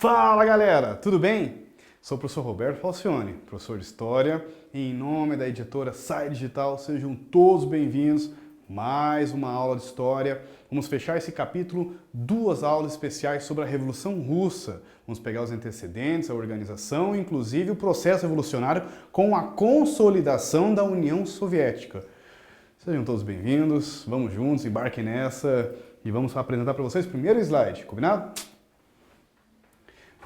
Fala galera, tudo bem? Sou o professor Roberto Falcione, professor de História, e em nome da editora Sai Digital, sejam todos bem-vindos. Mais uma aula de História. Vamos fechar esse capítulo, duas aulas especiais sobre a Revolução Russa. Vamos pegar os antecedentes, a organização, inclusive o processo revolucionário com a consolidação da União Soviética. Sejam todos bem-vindos, vamos juntos, embarquem nessa e vamos apresentar para vocês o primeiro slide, combinado?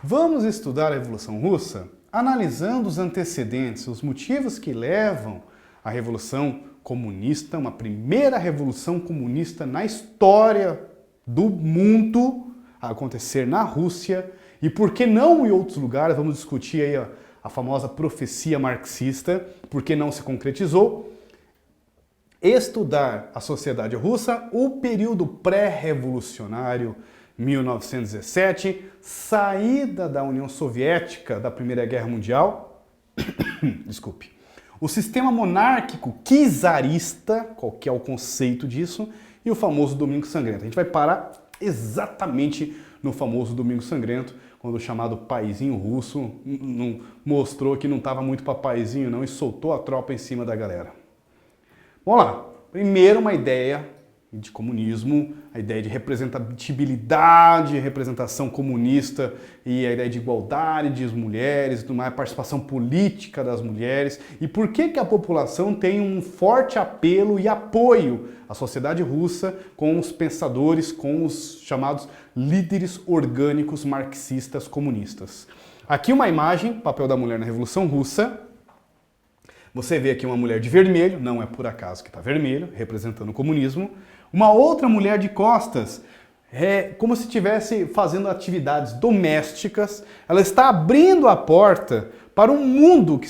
Vamos estudar a Revolução Russa analisando os antecedentes, os motivos que levam à Revolução Comunista, uma primeira revolução comunista na história do mundo a acontecer na Rússia, e por que não em outros lugares. Vamos discutir aí a famosa profecia marxista, por que não se concretizou. Estudar a sociedade russa, o período pré-revolucionário, 1917, saída da União Soviética da Primeira Guerra Mundial, desculpe, o sistema monárquico czarista, qual que é o conceito disso, e o famoso Domingo Sangrento. A gente vai parar exatamente no famoso Domingo Sangrento, quando o chamado paizinho russo não mostrou que não estava muito para paizinho não e soltou a tropa em cima da galera. Vamos lá. Primeiro, uma ideia de comunismo, a ideia de representatividade, representação comunista e a ideia de igualdade das mulheres, de uma participação política das mulheres. E por que a população tem um forte apelo e apoio à sociedade russa com os pensadores, com os chamados líderes orgânicos marxistas comunistas. Aqui uma imagem, papel da mulher na Revolução Russa. Você vê aqui uma mulher de vermelho, não é por acaso que está vermelho, representando o comunismo. Uma outra mulher de costas, como se estivesse fazendo atividades domésticas. Ela está abrindo a porta para um mundo que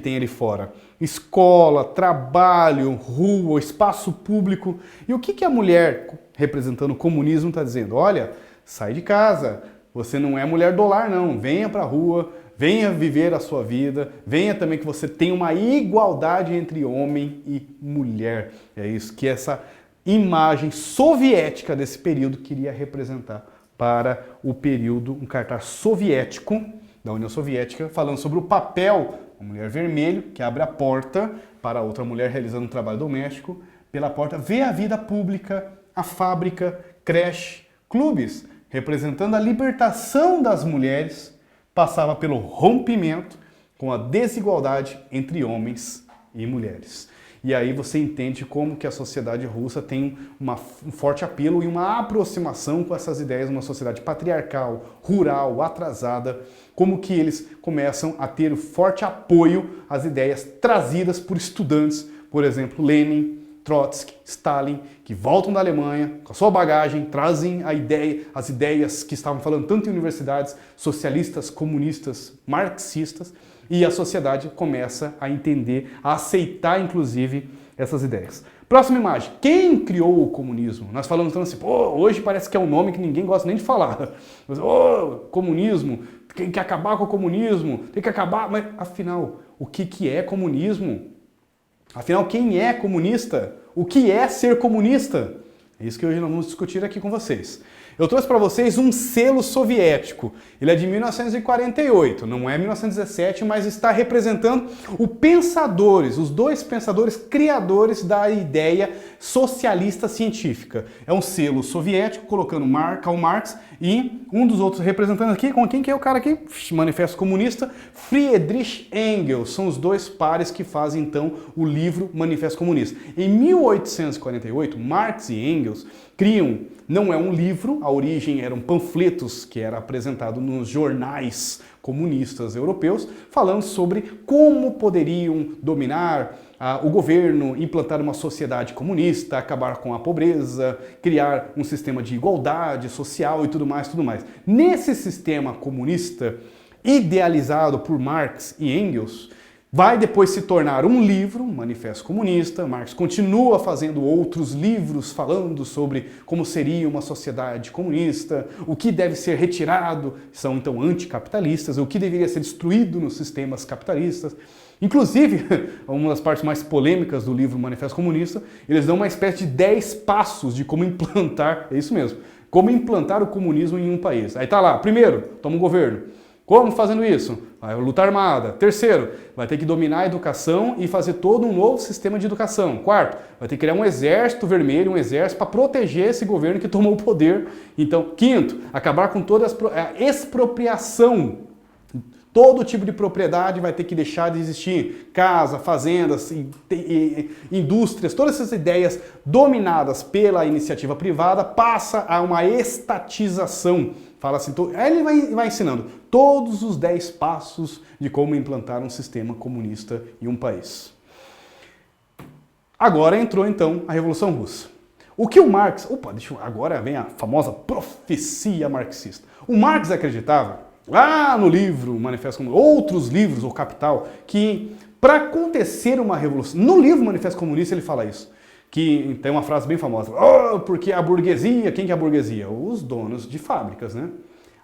tem ali fora. Escola, trabalho, rua, espaço público. E o que a mulher, representando o comunismo, está dizendo? Olha, sai de casa, você não é mulher do lar não, venha para a rua, venha viver a sua vida, venha também que você tenha uma igualdade entre homem e mulher. É isso que essa imagem soviética desse período queria representar para o período, um cartaz soviético da União Soviética, falando sobre o papel da mulher vermelho, que abre a porta para outra mulher realizando um trabalho doméstico, pela porta vê a vida pública, a fábrica, creche, clubes, representando a libertação das mulheres, passava pelo rompimento com a desigualdade entre homens e mulheres. E aí você entende como que a sociedade russa tem um forte apelo e uma aproximação com essas ideias, uma sociedade patriarcal, rural, atrasada, como que eles começam a ter forte apoio às ideias trazidas por estudantes, por exemplo, Lenin, Trotsky, Stalin, que voltam da Alemanha com a sua bagagem, trazem as ideias que estavam falando tanto em universidades socialistas, comunistas, marxistas, e a sociedade começa a entender, a aceitar inclusive essas ideias. Próxima imagem. Quem criou o comunismo? Nós falamos então assim, pô, hoje parece que é um nome que ninguém gosta nem de falar. Mas, comunismo, tem que acabar com o comunismo, tem que acabar, mas afinal, o que é comunismo? Afinal, quem é comunista? O que é ser comunista? É isso que hoje nós vamos discutir aqui com vocês. Eu trouxe para vocês um selo soviético. Ele é de 1948, não é 1917, mas está representando os dois pensadores criadores da ideia socialista científica. É um selo soviético, colocando Karl Marx e um dos outros representando aqui, com quem que é o cara aqui? Manifesto Comunista, Friedrich Engels. São os dois pares que fazem então o livro Manifesto Comunista. Em 1848, Marx e Engels criam, não é um livro, a origem eram panfletos que era apresentado nos jornais comunistas europeus, falando sobre como poderiam dominar o governo, implantar uma sociedade comunista, acabar com a pobreza, criar um sistema de igualdade social e tudo mais, tudo mais. Nesse sistema comunista, idealizado por Marx e Engels, vai depois se tornar um livro, um Manifesto Comunista. Marx continua fazendo outros livros falando sobre como seria uma sociedade comunista, o que deve ser retirado, são então anticapitalistas, o que deveria ser destruído nos sistemas capitalistas. Inclusive, uma das partes mais polêmicas do livro Manifesto Comunista, eles dão uma espécie de 10 passos de como implantar, é isso mesmo, Como implantar o comunismo em um país. Aí tá lá, primeiro, toma um governo. Como fazendo isso? Vai lutar armada. Terceiro, vai ter que dominar a educação e fazer todo um novo sistema de educação. Quarto, vai ter que criar um exército vermelho, um exército para proteger esse governo que tomou o poder. Então, quinto, acabar com toda a expropriação. Todo tipo de propriedade vai ter que deixar de existir. Casa, fazendas, indústrias, todas essas ideias dominadas pela iniciativa privada passa a uma estatização. Fala assim, aí ele vai ensinando todos os 10 passos de como implantar um sistema comunista em um país. Agora entrou então a Revolução Russa. O que o Marx... agora vem a famosa profecia marxista. O Marx acreditava, lá no livro Manifesto Comunista, outros livros, o Capital, que para acontecer uma revolução... No livro Manifesto Comunista ele fala isso. Que tem uma frase bem famosa, porque a burguesia, quem que é a burguesia? Os donos de fábricas, né?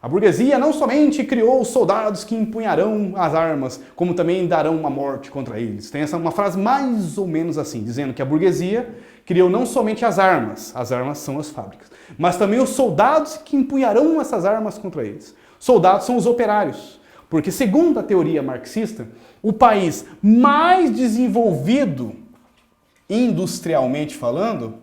A burguesia não somente criou os soldados que empunharão as armas, como também darão uma morte contra eles. Tem uma frase mais ou menos assim, dizendo que a burguesia criou não somente as armas são as fábricas, mas também os soldados que empunharão essas armas contra eles. Soldados são os operários, porque segundo a teoria marxista, o país mais desenvolvido industrialmente falando,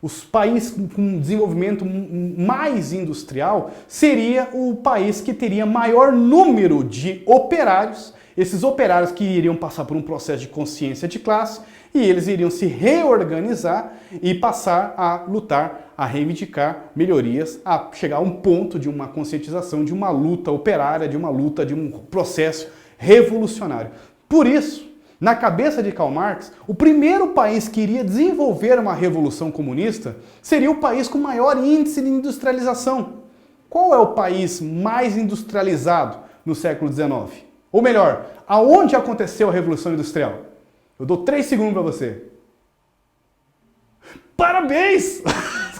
os países com desenvolvimento mais industrial seria o país que teria maior número de operários, esses operários que iriam passar por um processo de consciência de classe e eles iriam se reorganizar e passar a lutar, a reivindicar melhorias, a chegar a um ponto de uma conscientização, de uma luta operária, de um processo revolucionário. Por isso, na cabeça de Karl Marx, o primeiro país que iria desenvolver uma revolução comunista seria o país com maior índice de industrialização. Qual é o país mais industrializado no século XIX? Ou melhor, aonde aconteceu a Revolução Industrial? Eu dou 3 segundos para você. Parabéns!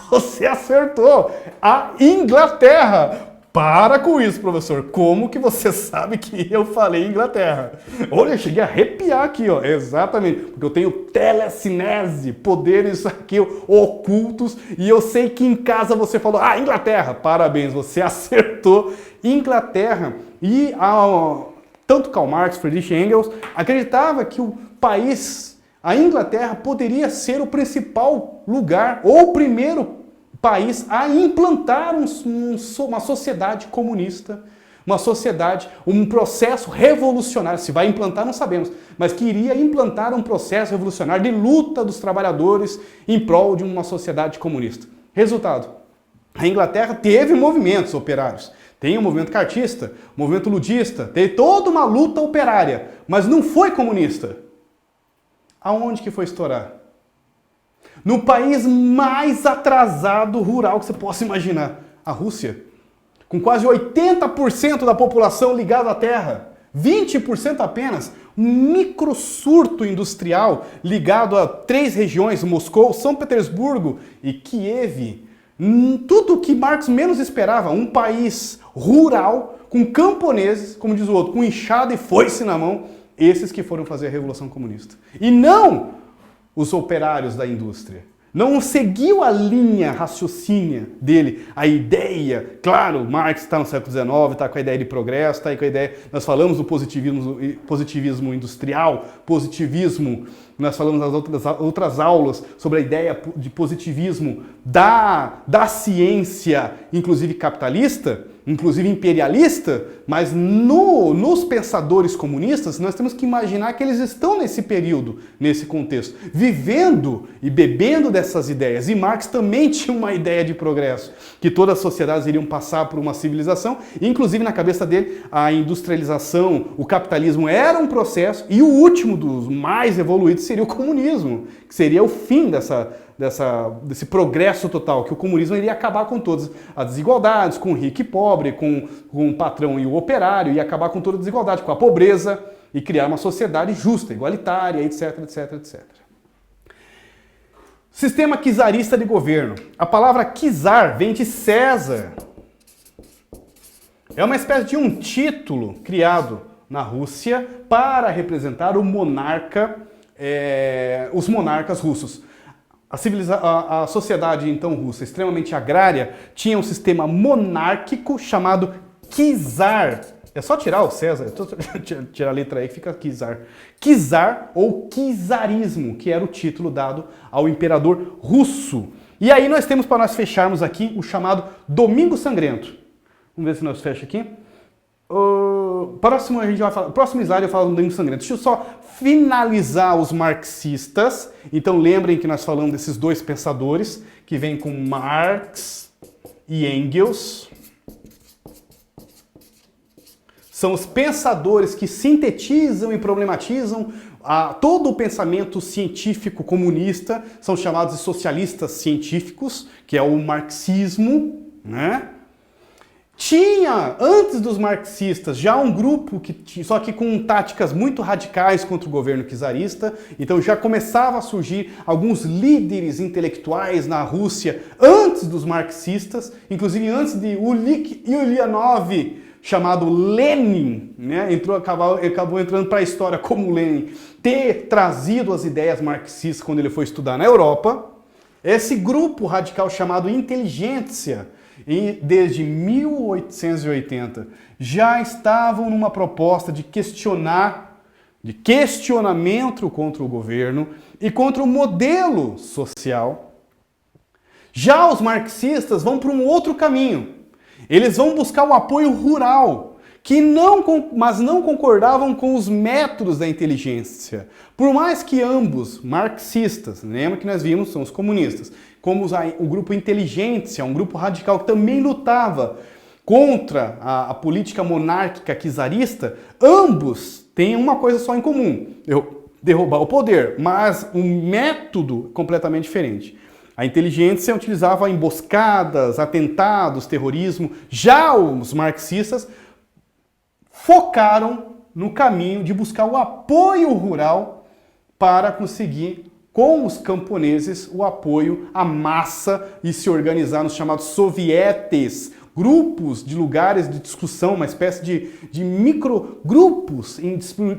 Você acertou! A Inglaterra! Para com isso, professor. Como que você sabe que eu falei Inglaterra? Olha, eu cheguei a arrepiar aqui, ó. Exatamente. Porque eu tenho telecinese, poderes aqui ocultos, e eu sei que em casa você falou, Inglaterra. Parabéns, você acertou. Inglaterra. E tanto Karl Marx, Friedrich Engels, acreditava que o país, a Inglaterra, poderia ser o principal lugar, ou o primeiro país a implantar uma sociedade comunista, uma sociedade, um processo revolucionário. Se vai implantar, não sabemos, mas que iria implantar um processo revolucionário de luta dos trabalhadores em prol de uma sociedade comunista. Resultado, a Inglaterra teve movimentos operários, tem o movimento cartista, o movimento ludista, teve toda uma luta operária, mas não foi comunista. Aonde que foi estourar? No país mais atrasado rural que você possa imaginar, a Rússia, com quase 80% da população ligada à terra, 20% apenas, um microsurto industrial ligado a 3 regiões, Moscou, São Petersburgo e Kiev. Tudo o que Marx menos esperava, um país rural, com camponeses, como diz o outro, com enxada e foice na mão, esses que foram fazer a Revolução Comunista. E não os operários da indústria. Não seguiu a linha raciocínio dele, a ideia. Claro, Marx está no século XIX, está com a ideia de progresso, está aí com a ideia... Nós falamos do positivismo industrial, positivismo, nós falamos nas outras aulas sobre a ideia de positivismo da ciência, inclusive capitalista, inclusive imperialista, mas nos pensadores comunistas, nós temos que imaginar que eles estão nesse período, nesse contexto, vivendo e bebendo dessas ideias. E Marx também tinha uma ideia de progresso, que todas as sociedades iriam passar por uma civilização, inclusive na cabeça dele, a industrialização, o capitalismo era um processo, e o último dos mais evoluídos seria o comunismo, que seria o fim desse progresso total, que o comunismo iria acabar com todas as desigualdades, com o rico e pobre, com o patrão e o operário, ia acabar com toda a desigualdade, com a pobreza, e criar uma sociedade justa, igualitária, etc, etc, etc. Sistema czarista de governo. A palavra czar vem de César. É uma espécie de um título criado na Rússia para representar o monarca, os monarcas russos. a sociedade então russa, extremamente agrária, tinha um sistema monárquico chamado czar. É só tirar o César, tirar a letra aí que fica czar. Czar ou czarismo, que era o título dado ao imperador russo. E aí nós temos, para nós fecharmos aqui, o chamado Domingo Sangrento. Vamos ver se nós fechamos aqui. Próximo slide eu falo do Domingo Sangrento. Deixa eu só finalizar os marxistas. Então lembrem que nós falamos desses dois pensadores, que vêm com Marx e Engels. São os pensadores que sintetizam e problematizam todo o pensamento científico comunista, são chamados de socialistas científicos, que é o marxismo, né? Tinha, antes dos marxistas, já um grupo, só que com táticas muito radicais contra o governo czarista, então já começava a surgir alguns líderes intelectuais na Rússia antes dos marxistas, inclusive antes de Ulyanov, chamado Lenin, né? Acabou entrando para a história como Lenin, ter trazido as ideias marxistas quando ele foi estudar na Europa. Esse grupo radical chamado Inteligência, desde 1880, já estavam numa proposta de questionamento contra o governo e contra o modelo social. Já os marxistas vão para um outro caminho. Eles vão buscar o apoio rural, mas não concordavam com os métodos da inteligência. Por mais que ambos, marxistas, lembra que nós vimos, são os comunistas, como o grupo Inteligência, um grupo radical que também lutava contra a política monárquica czarista, ambos têm uma coisa só em comum: derrubar o poder, mas um método completamente diferente. A inteligência utilizava emboscadas, atentados, terrorismo. Já os marxistas focaram no caminho de buscar o apoio rural para conseguir, com os camponeses, o apoio à massa e se organizar nos chamados sovietes, grupos de lugares de discussão, uma espécie de microgrupos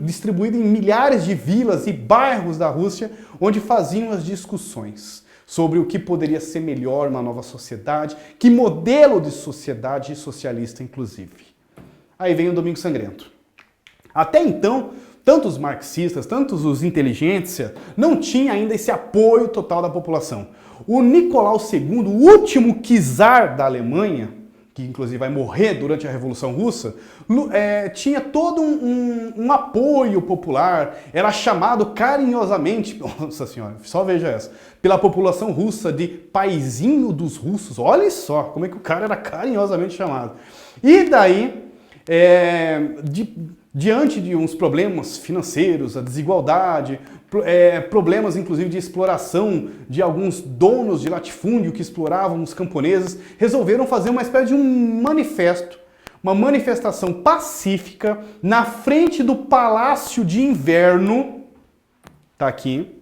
distribuídos em milhares de vilas e bairros da Rússia, onde faziam as discussões sobre o que poderia ser melhor uma nova sociedade, que modelo de sociedade socialista, inclusive. Aí vem o Domingo Sangrento. Até então, tanto os marxistas, tanto os inteligência, não tinha ainda esse apoio total da população. O Nicolau II, o último czar da Alemanha, que inclusive vai morrer durante a Revolução Russa, tinha todo um apoio popular, era chamado carinhosamente, nossa senhora, só veja essa, pela população russa de paizinho dos russos. Olha só como é que o cara era carinhosamente chamado. E daí, diante de uns problemas financeiros, a desigualdade, problemas inclusive de exploração de alguns donos de latifúndio que exploravam os camponeses, resolveram fazer uma espécie de um manifesto, uma manifestação pacífica na frente do Palácio de Inverno. Tá aqui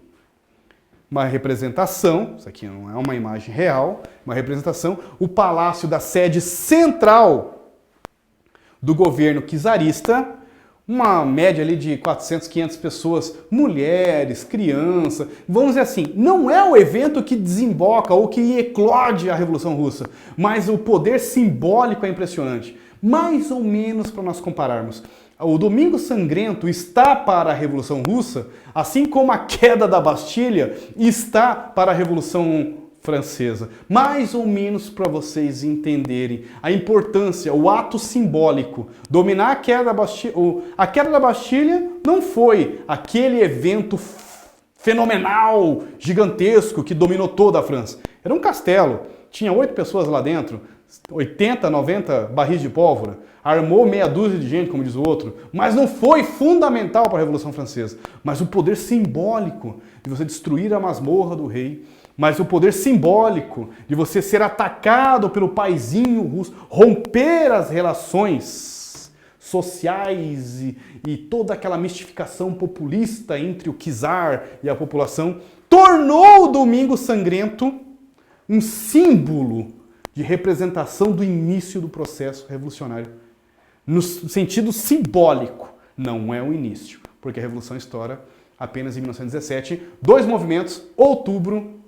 uma representação, isso aqui não é uma imagem real, uma representação, o palácio da sede central do governo czarista. Uma média ali de 400, 500 pessoas, mulheres, crianças. Vamos dizer assim, não é o evento que desemboca ou que eclode a Revolução Russa, mas o poder simbólico é impressionante. Mais ou menos para nós compararmos. O Domingo Sangrento está para a Revolução Russa, assim como a queda da Bastilha está para a Revolução Francesa. Mais ou menos para vocês entenderem a importância, o ato simbólico. Dominar a queda da Bastilha. A queda da Bastilha não foi aquele evento fenomenal, gigantesco, que dominou toda a França. Era um castelo, tinha 8 pessoas lá dentro, 80, 90 barris de pólvora, armou meia dúzia de gente, como diz o outro, mas não foi fundamental para a Revolução Francesa. Mas o poder simbólico de você destruir a masmorra do rei, mas o poder simbólico de você ser atacado pelo paizinho russo, romper as relações sociais e toda aquela mistificação populista entre o czar e a população, tornou o Domingo Sangrento um símbolo de representação do início do processo revolucionário. No sentido simbólico, não é o início. porque a Revolução estoura apenas em 1917. Dois movimentos, outubro,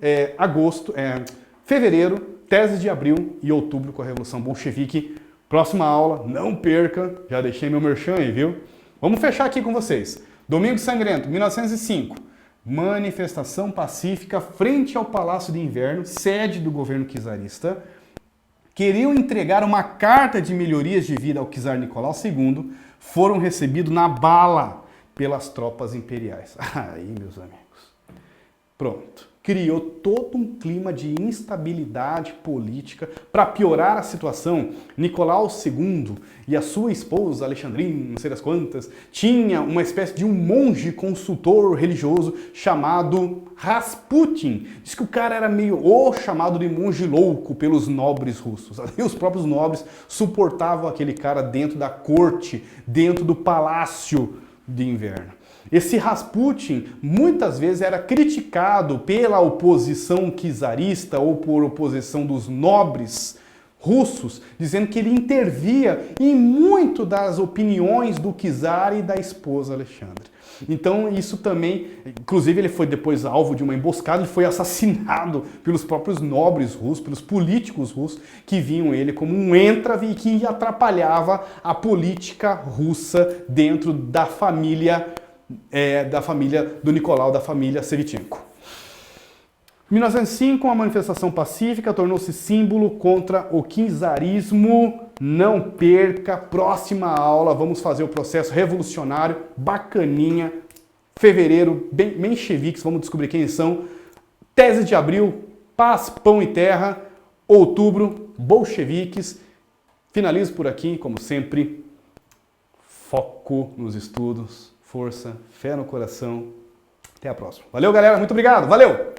fevereiro, tese de abril e outubro com a Revolução Bolchevique. Próxima aula, não perca, já deixei meu merchan aí, viu? Vamos fechar aqui com vocês. Domingo Sangrento, 1905. Manifestação pacífica frente ao Palácio de Inverno, sede do governo czarista. Queriam entregar uma carta de melhorias de vida ao czar Nicolau II, foram recebidos na bala pelas tropas imperiais. Aí, meus amigos, pronto. Criou todo um clima de instabilidade política. Para piorar a situação, Nicolau II e a sua esposa, Alexandrine, não sei das quantas, tinha uma espécie de um monge consultor religioso chamado Rasputin. Diz que o cara era meio chamado de monge louco pelos nobres russos. E os próprios nobres suportavam aquele cara dentro da corte, dentro do palácio de inverno. Esse Rasputin muitas vezes era criticado pela oposição czarista ou por oposição dos nobres russos, dizendo que ele intervia em muito das opiniões do czar e da esposa Alexandre. Então isso também, inclusive ele foi depois alvo de uma emboscada, ele foi assassinado pelos próprios nobres russos, pelos políticos russos, que viam ele como um entrave e que atrapalhava a política russa dentro da família do Nicolau, da família Sevchenko. Em 1905, uma manifestação pacífica tornou-se símbolo contra o czarismo. Não perca, próxima aula, vamos fazer o processo revolucionário, bacaninha, fevereiro, mencheviques, vamos descobrir quem são, tese de abril, paz, pão e terra, outubro, bolcheviques. Finalizo por aqui, como sempre, foco nos estudos, força, fé no coração. Até a próxima. Valeu, galera. Muito obrigado. Valeu!